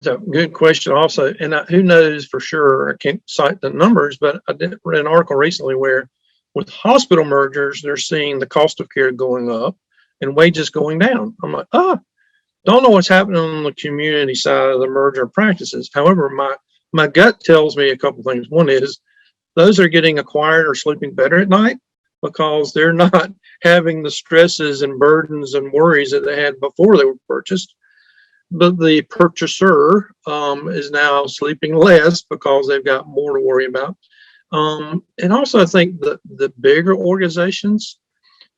So good question also. And who knows for sure, I can't cite the numbers, but I did read an article recently where with hospital mergers, they're seeing the cost of care going up and wages going down. I'm like, don't know what's happening on the community side of the merger practices. However, my gut tells me a couple things. One is those are getting acquired or sleeping better at night because they're not having the stresses and burdens and worries that they had before they were purchased. But the purchaser is now sleeping less because they've got more to worry about. And also, I think the bigger organizations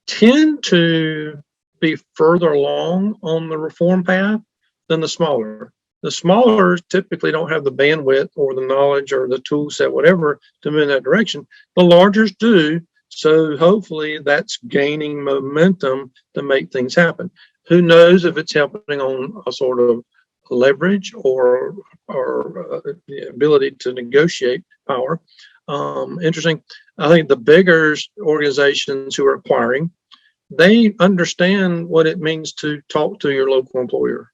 tend to be further along on the reform path than the smaller. The smaller typically don't have the bandwidth or the knowledge or the tool set, whatever, to move in that direction. The largers do. So hopefully that's gaining momentum to make things happen. Who knows if it's helping on a sort of leverage or the ability to negotiate power. Interesting. I think the bigger organizations who are acquiring, they understand what it means to talk to your local employer.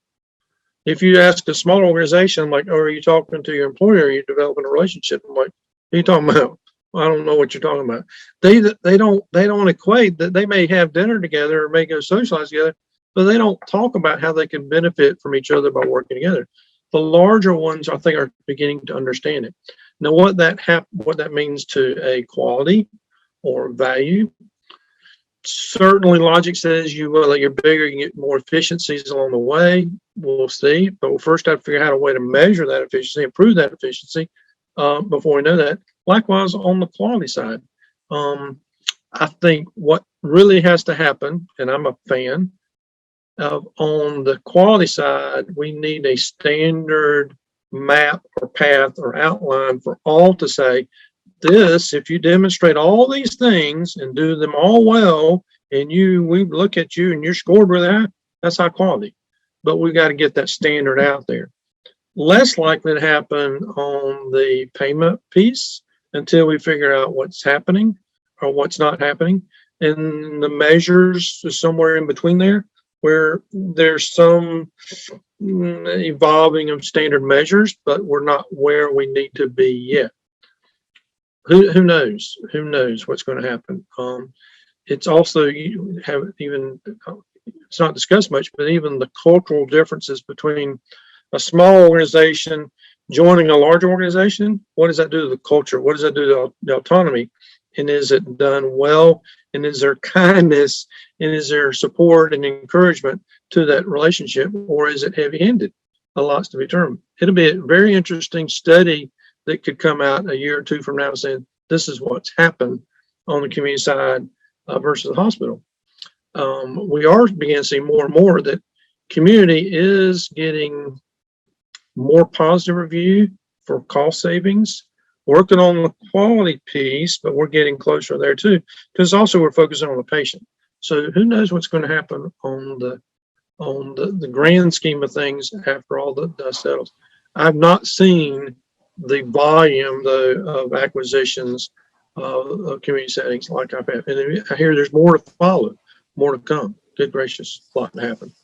If you ask a small organization, like, oh, are you talking to your employer? Are you developing a relationship? I'm like, what are you talking about? I don't know what you're talking about. They don't equate that. They may have dinner together or may go socialize together, but they don't talk about how they can benefit from each other by working together. The larger ones, I think, are beginning to understand it. Now, what that means to a quality or value, certainly logic says you're bigger, you get more efficiencies along the way. We'll see, but we'll first have to figure out a way to measure that efficiency, improve that efficiency before we know that. Likewise, on the quality side, I think what really has to happen, and I'm a fan of, on the quality side, we need a standard map or path or outline for all to say, this, if you demonstrate all these things and do them all well, and we look at you and you're scored really high, that's high quality. But we've got to get that standard out there. Less likely to happen on the payment piece until we figure out what's happening or what's not happening. And the measures is somewhere in between there, where there's some evolving of standard measures, but we're not where we need to be yet. Who knows? Who knows what's going to happen? It's also, it's not discussed much, but even the cultural differences between a small organization joining a larger organization, what does that do to the culture? What does that do to the autonomy? And is it done well? And is there kindness? And is there support and encouragement to that relationship? Or is it heavy-handed? A lot's to be determined. It'll be a very interesting study that could come out a year or two from now saying, this is what's happened on the community side versus the hospital. We are beginning to see more and more that community is getting more positive review for cost savings, working on the quality piece, but we're getting closer there too, because also we're focusing on the patient. So who knows what's going to happen on the grand scheme of things after all the dust settles. I've not seen the volume, though, of acquisitions of community settings like I've had. And I hear there's more to follow, more to come. Good gracious, a lot to happen.